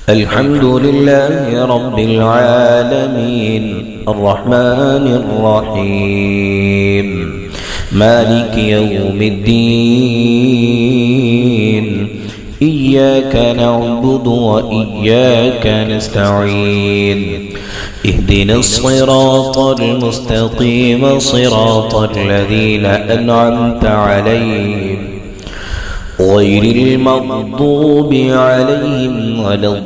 الحمد لله رب العالمين الرحمن الرحيم مالك يوم الدين إياك نعبد وإياك نستعين اهدنا الصراط المستقيم صراط الذين أنعمت عليهم غير المغضوب عليهم ولا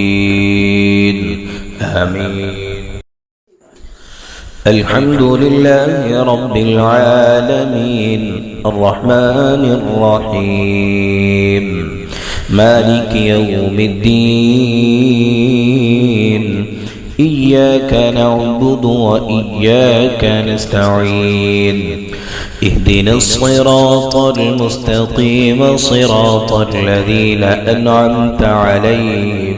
الضالين آمين. الحمد لله رب العالمين الرحمن الرحيم مالك يوم الدين إياك نعبد وإياك نستعين اهدنا الصراط المستقيم صراط الذين أنعمت عليهم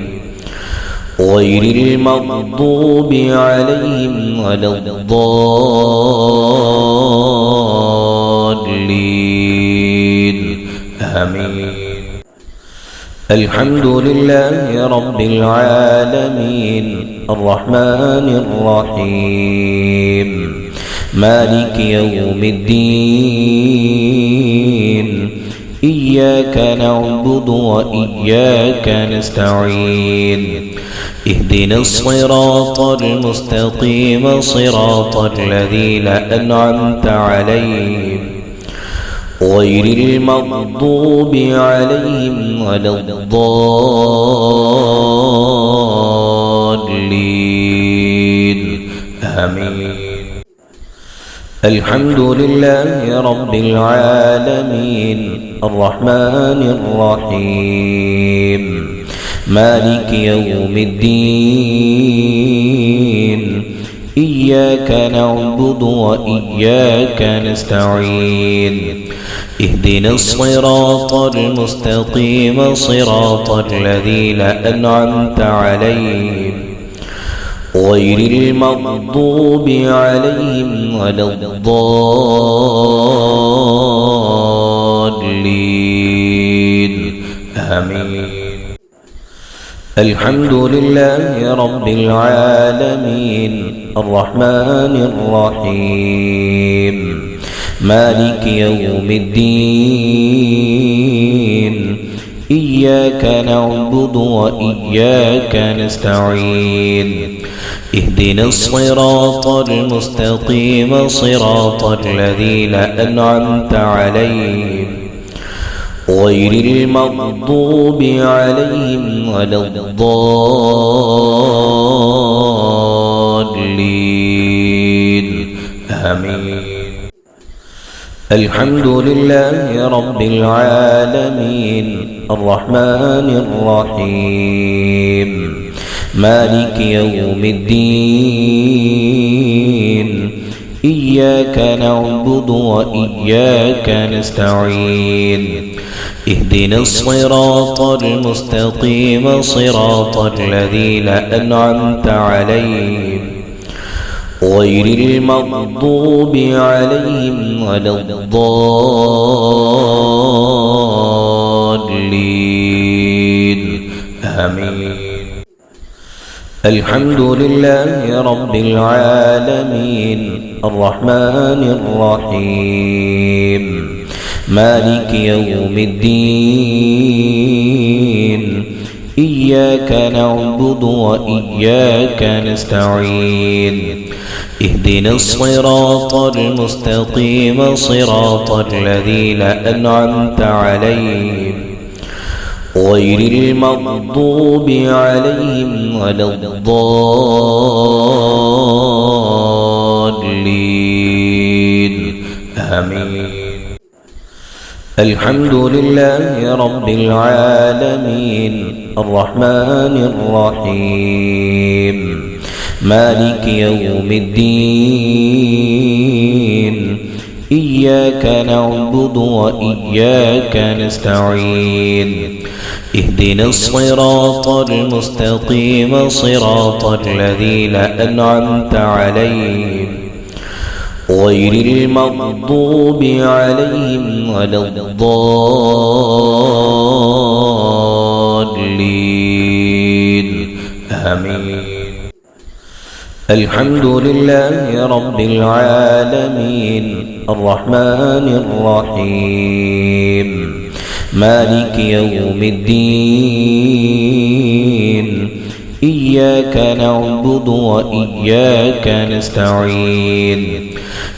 غير المغضوب عليهم ولا الضالين آمين. الحمد لله رب العالمين الرحمن الرحيم مالك يوم الدين إياك نعبد وإياك نستعين اهدنا الصراط المستقيم صراط الذين أنعمت عليهم غير المغضوب عليهم ولا الضالين آمين. الحمد لله رب العالمين الرحمن الرحيم مالك يوم الدين إياك نعبد وإياك نستعين اهدنا الصراط المستقيم صراط الذين أنعمت عليهم غير المغضوب عليهم ولا الضالين آمين. الحمد لله رب العالمين الرحمن الرحيم مالك يوم الدين إياك نعبد وإياك نستعين اهدنا الصراط المستقيم صراط الذين أنعمت عليهم غير المغضوب عليهم ولا الضالين آمين. الحمد لله رب العالمين الرحمن الرحيم مالك يوم الدين إياك نعبد وإياك نستعين اهدنا الصراط المستقيم صراط الذين أنعمت عليهم غير المغضوب عليهم ولا الضالين آمين. الحمد لله رب العالمين الرحمن الرحيم مالك يوم الدين إياك نعبد وإياك نستعين اهدنا الصراط المستقيم صراط الذين أنعمت عليهم غير المغضوب عليهم ولا الضالين آمين. الحمد لله رب العالمين الرحمن الرحيم مالك يوم الدين إياك نعبد وإياك نستعين اهدنا الصراط المستقيم صراط الذين أنعمت عليهم غير المغضوب عليهم ولا الضالين آمين. الحمد لله رب العالمين الرحمن الرحيم مالك يوم الدين إياك نعبد وإياك نستعين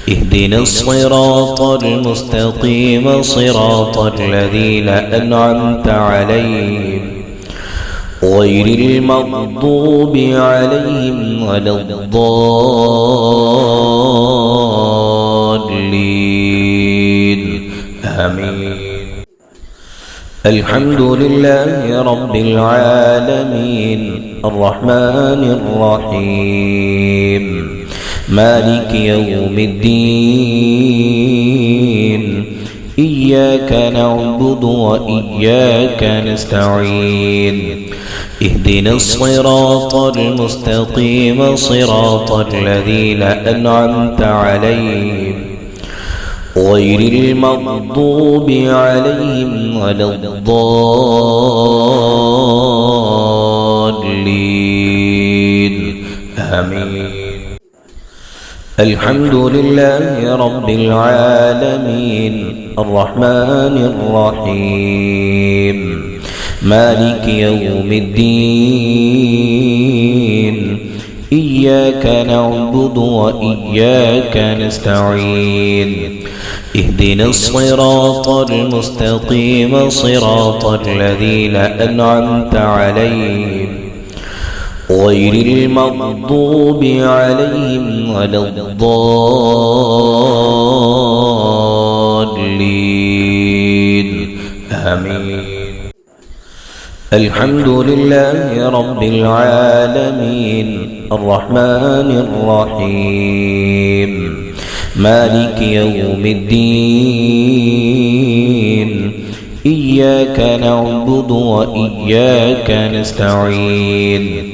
اهدنا الصراط المستقيم صراط الذين أنعمت عليهم غير المغضوب عليهم ولا الضالين آمين. الحمد لله رب العالمين الرحمن الرحيم مالك يوم الدين إياك نعبد وإياك نستعين اهدنا الصراط المستقيم صراط الذين أنعمت عليهم غير المغضوب عليهم ولا الضالين آمين. الحمد لله رب العالمين الرحمن الرحيم مالك يوم الدين إياك نعبد وإياك نستعين اهدنا الصراط المستقيم صراط الذين أنعمت عليهم غير المغضوب عليهم ولا الضالين آمين. الحمد لله رب العالمين الرحمن الرحيم مالك يوم الدين إياك نعبد وإياك نستعين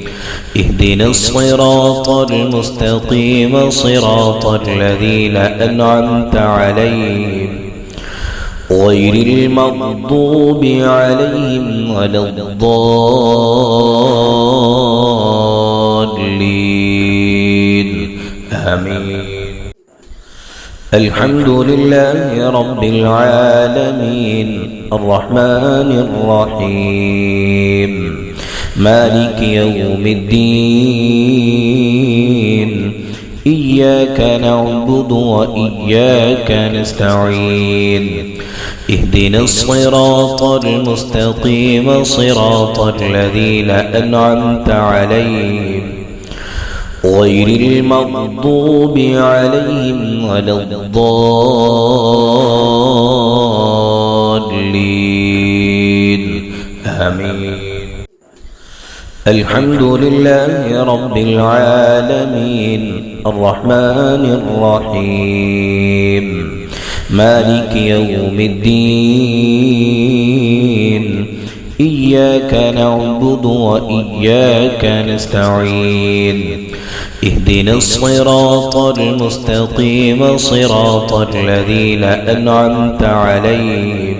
اهدنا الصراط المستقيم صراط الذين أنعمت عليهم غير المغضوب عليهم ولا الضالين آمين. الحمد لله رب العالمين الرحمن الرحيم مالك يوم الدين إياك نعبد وإياك نستعين اهدنا الصراط المستقيم صراط الذين أنعمت عليهم غير المغضوب عليهم ولا الضالين آمين. الحمد لله رب العالمين الرحمن الرحيم مالك يوم الدين إياك نعبد وإياك نستعين اهدنا الصراط المستقيم صراط الذين أنعمت عليهم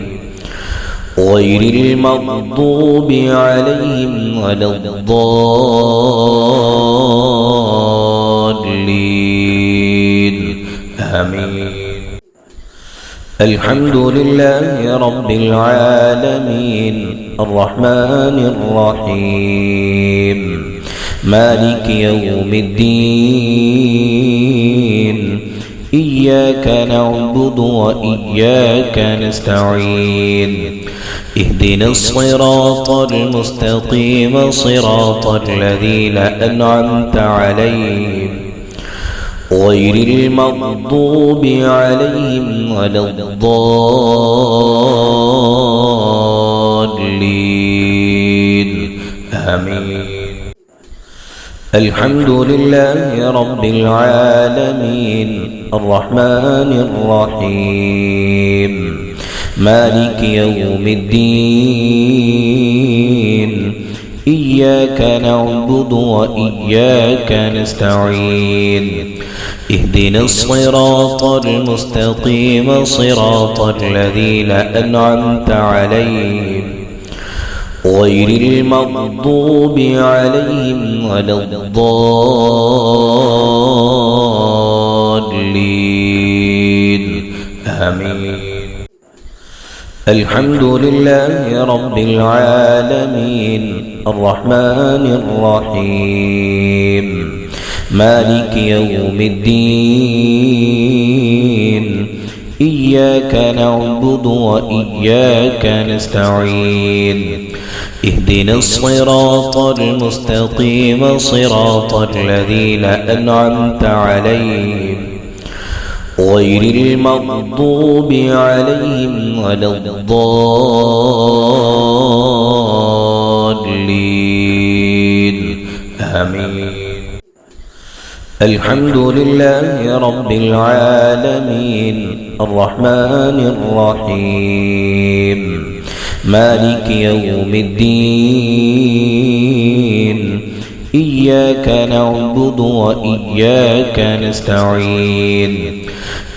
غير المغضوب عليهم ولا الضالين آمين. الحمد لله رب العالمين الرحمن الرحيم مالك يوم الدين إياك نعبد وإياك نستعين اهدنا الصراط المستقيم صراط الذين أنعمت عليهم غير المغضوب عليهم ولا الضالين آمين. الحمد لله رب العالمين الرحمن الرحيم مالك يوم الدين إياك نعبد وإياك نستعين اهدنا الصراط المستقيم صراط الذين أنعمت عليهم غير المغضوب عليهم ولا الضالين آمين. الحمد لله رب العالمين الرحمن الرحيم مالك يوم الدين إياك نعبد وإياك نستعين اهدنا الصراط المستقيم صراط الذين أنعمت عليهم غير المغضوب عليهم ولا الضالين آمين. الحمد لله رب العالمين الرحمن الرحيم مالك يوم الدين إياك نعبد وإياك نستعين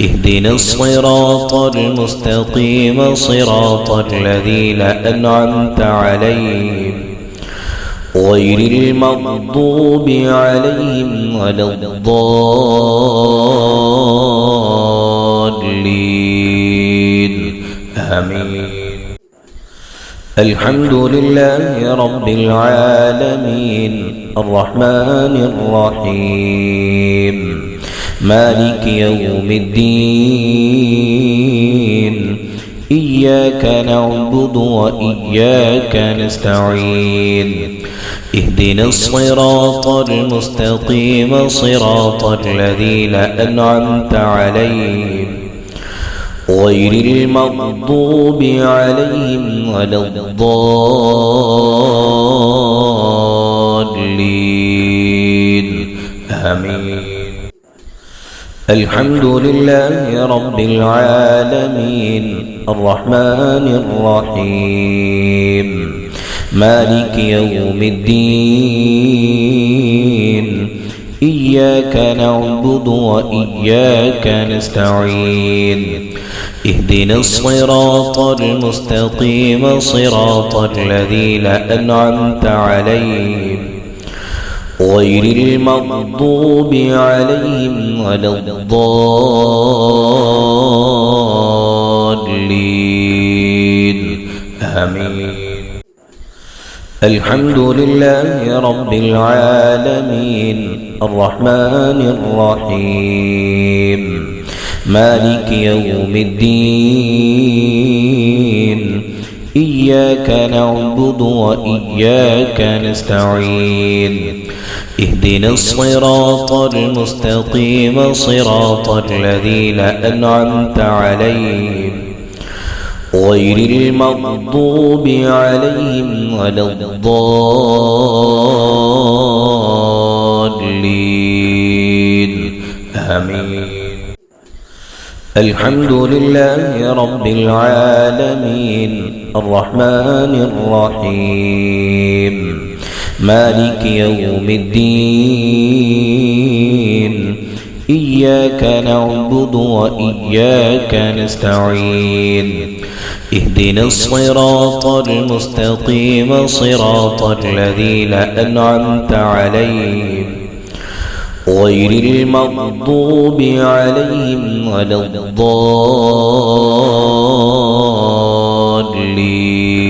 اهدنا الصراط المستقيم صراط الذين أنعمت عليهم غير المغضوب عليهم ولا الضالين آمين. الحمد لله رب العالمين الرحمن الرحيم مالك يوم الدين إياك نعبد وإياك نستعين اهدنا الصراط المستقيم صراط الذين أنعمت عليهم غير المغضوب عليهم ولا الضالين آمين. الحمد لله رب العالمين الرحمن الرحيم مالك يوم الدين إياك نعبد وإياك نستعين اهدنا الصراط المستقيم صراط الذين أنعمت عليهم غير المغضوب عليهم ولا الضالين آمين. الحمد لله رب العالمين الرحمن الرحيم مالك يوم الدين إياك نعبد وإياك نستعين اهدنا الصراط المستقيم صراط الذين أنعمت عليهم غير المغضوب عليهم ولا الضالين آمين. الحمد لله رب العالمين الرحمن الرحيم مالك يوم الدين إياك نعبد وإياك نستعين اهدنا الصراط المستقيم صراط الذين أنعمت عليهم غير المغضوب عليهم ولا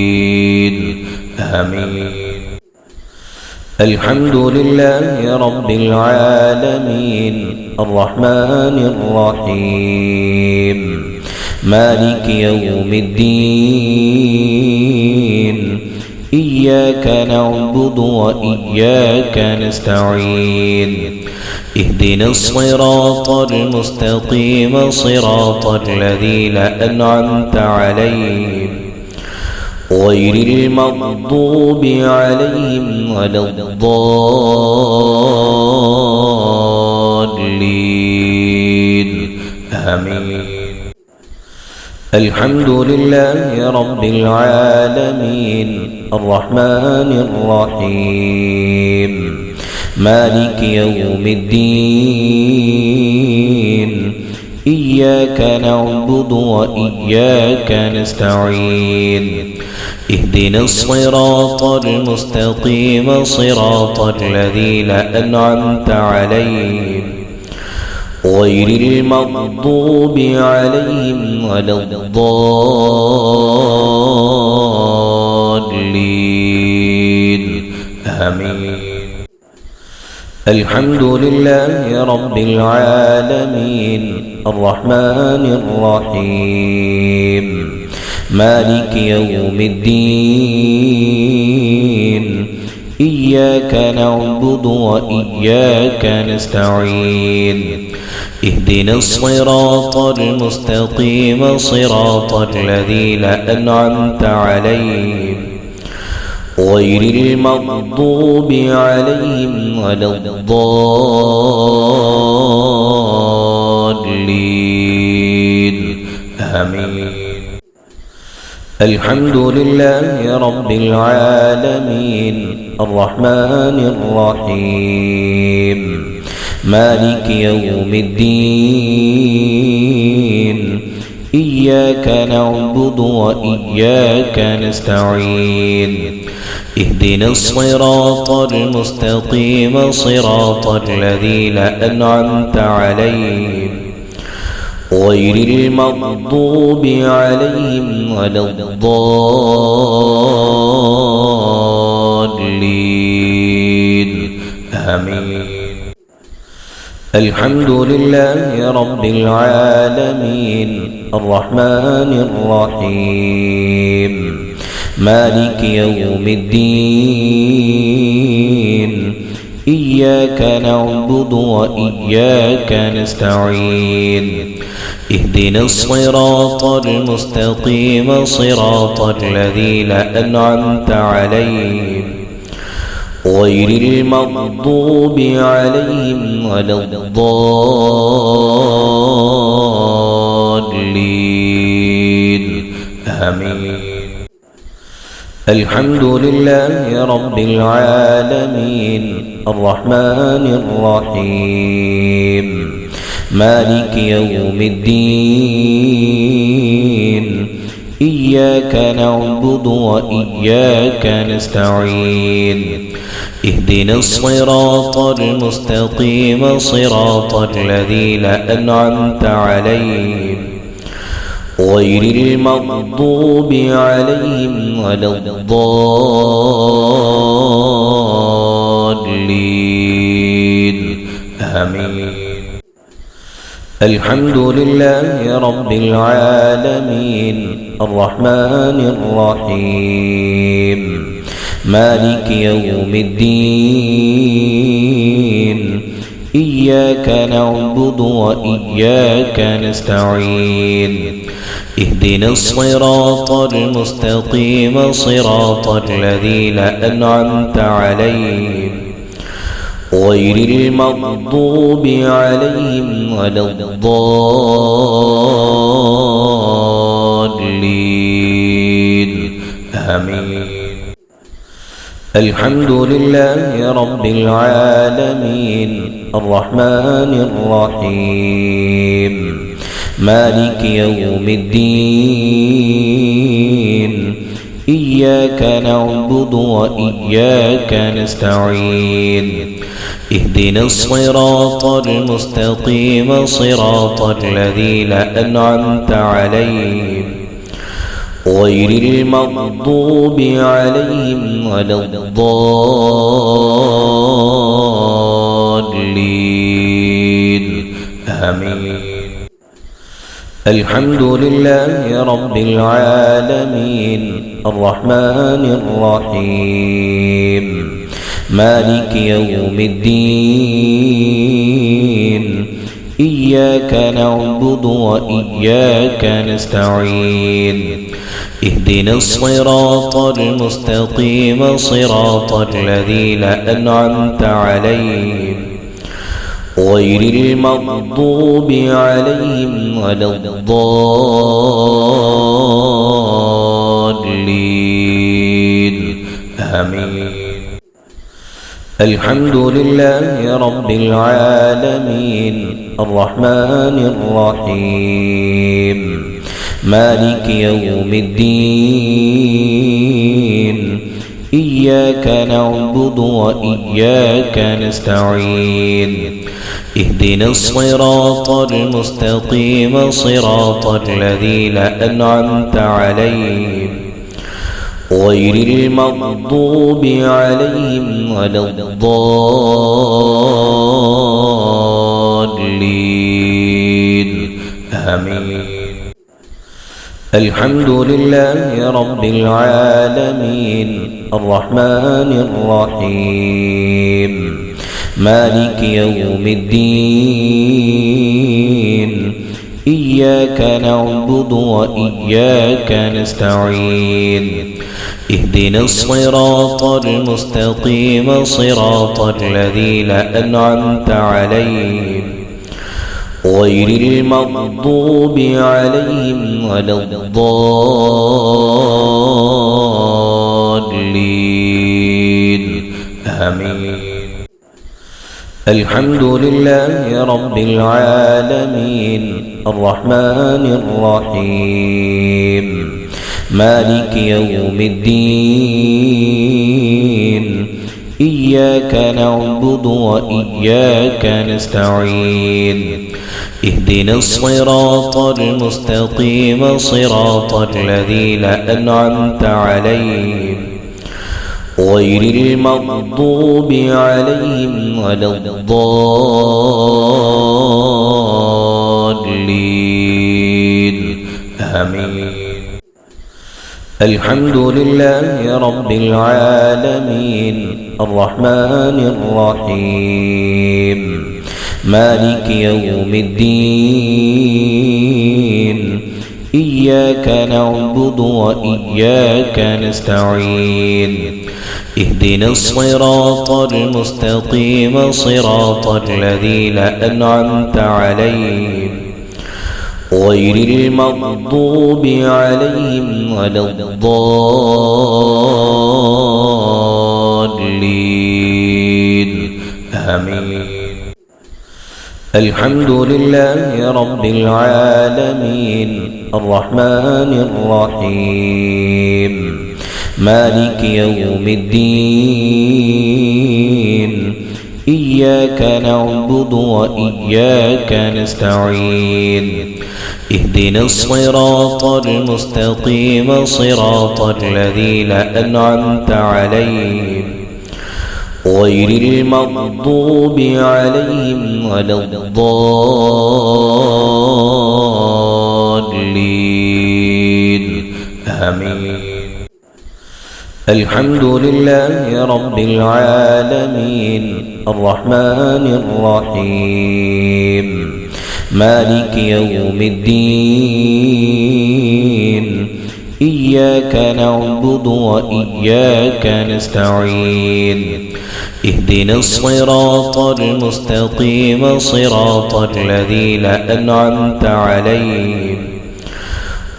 الضالين آمين. الحمد لله رب العالمين الرحمن الرحيم مالك يوم الدين إياك نعبد وإياك نستعين اهدنا الصراط المستقيم صراط الذين أنعمت عليهم غير المغضوب عليهم ولا الضالين آمين. الحمد لله رب العالمين الرحمن الرحيم مالك يوم الدين إياك نعبد وإياك نستعين اهدنا الصراط المستقيم صراط الذين أنعمت عليهم غير المغضوب عليهم ولا الضالين آمين. الحمد لله رب العالمين الرحمن الرحيم مالك يوم الدين إياك نعبد وإياك نستعين اهدنا الصراط المستقيم صراط الذين أنعمت عليهم غير المغضوب عليهم ولا الضالين آمين. الحمد لله رب العالمين الرحمن الرحيم مالك يوم الدين إياك نعبد وإياك نستعين اهدنا الصراط المستقيم صراط الذين أنعمت عليهم غير المغضوب عليهم ولا الضالين آمين. الحمد لله رب العالمين الرحمن الرحيم مالك يوم الدين إياك نعبد وإياك نستعين اهدنا الصراط المستقيم صراط الذين أنعمت عليهم غير المغضوب عليهم ولا الضالين آمين. الحمد لله رب العالمين الرحمن الرحيم مالك يوم الدين إياك نعبد وإياك نستعين اهدنا الصراط المستقيم صراط الذين أنعمت عليهم غير المغضوب عليهم ولا الضالين آمين. الحمد لله رب العالمين الرحمن الرحيم مالك يوم الدين إياك نعبد وإياك نستعين اهدنا الصراط المستقيم صراط الذين أنعمت عليهم غير المغضوب عليهم ولا الضالين آمين. الحمد لله رب العالمين الرحمن الرحيم مالك يوم الدين إياك نعبد وإياك نستعين اهدنا الصراط المستقيم صراط الذين أنعمت عليهم غير المغضوب عليهم ولا الضالين آمين. الحمد لله رب العالمين الرحمن الرحيم مالك يوم الدين إياك نعبد وإياك نستعين اهدنا الصراط المستقيم صراط الذين أنعمت عليهم غير المغضوب عليهم ولا الضالين آمين. الحمد لله رب العالمين الرحمن الرحيم مالك يوم الدين إياك نعبد وإياك نستعين اهدنا الصراط المستقيم صراط الذين أنعمت عليهم غير المغضوب عليهم ولا الضالين آمين. الحمد لله رب العالمين الرحمن الرحيم مالك يوم الدين إياك نعبد وإياك نستعين اهدنا الصراط المستقيم صراط الذين أنعمت عليهم غير المغضوب عليهم ولا الضالين آمين. الحمد لله رب العالمين الرحمن الرحيم مالك يوم الدين إياك نعبد وإياك نستعين اهدنا الصراط المستقيم صراط الذين أنعمت عليهم غير المغضوب عليهم ولا الضالين آمين. الحمد لله رب العالمين الرحمن الرحيم مالك يوم الدين إياك نعبد وإياك نستعين اهدنا الصراط المستقيم صراط الذين أنعمت عليهم غير المغضوب عليهم ولا الضالين آمين. الحمد لله رب العالمين الرحمن الرحيم مالك يوم الدين إياك نعبد وإياك نستعين اهدنا الصراط المستقيم صراط الذين أنعمت عليهم غير المغضوب عليهم ولا الضالين آمين. الحمد لله رب العالمين الرحمن الرحيم مالك يوم الدين إياك نعبد وإياك نستعين اهدنا الصراط المستقيم صراط الذين أنعمت عليهم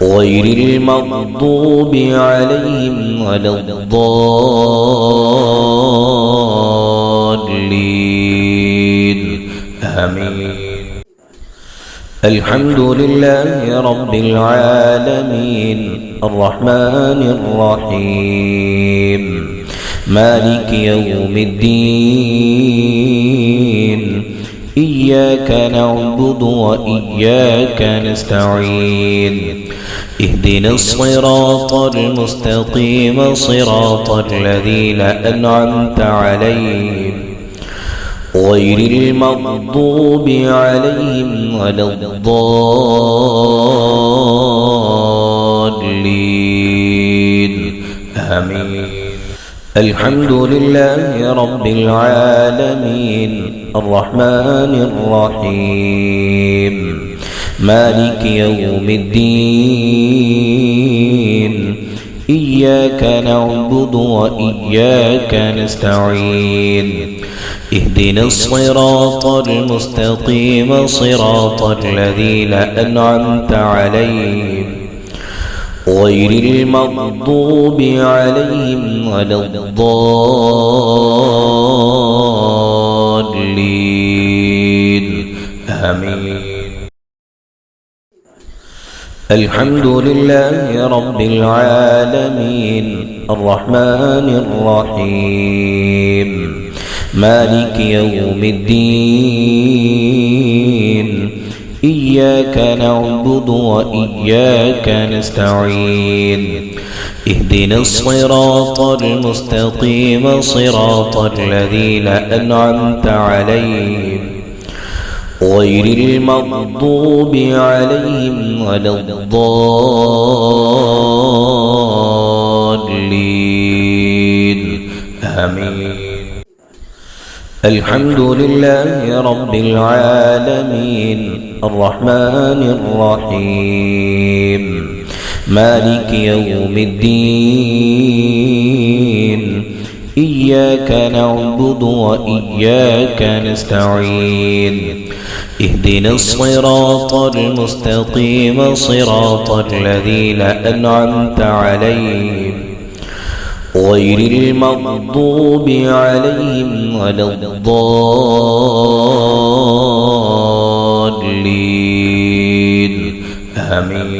غير المغضوب عليهم ولا الضالين آمين. الحمد لله رب العالمين الرحمن الرحيم مالك يوم الدين إياك نعبد وإياك نستعين اهدنا الصراط المستقيم صراط الذين أنعمت عليهم غير المغضوب عليهم ولا الضالين آمين. الحمد لله رب العالمين الرحمن الرحيم مالك يوم الدين إياك نعبد وإياك نستعين اهدنا الصراط المستقيم صراط الذين أنعمت عليهم غير المغضوب عليهم ولا الضالين آمين. الحمد لله رب العالمين الرحمن الرحيم مالك يوم الدين إياك نعبد وإياك نستعين اهدنا الصراط المستقيم صراط الذين أنعمت عليهم غير المغضوب عليهم ولا الضالين آمين. الحمد لله رب العالمين الرحمن الرحيم مالك يوم الدين إياك نعبد وإياك نستعين اهدنا الصراط المستقيم صراط الذين أنعمت عليهم غير المغضوب عليهم ولا الضالين آمين.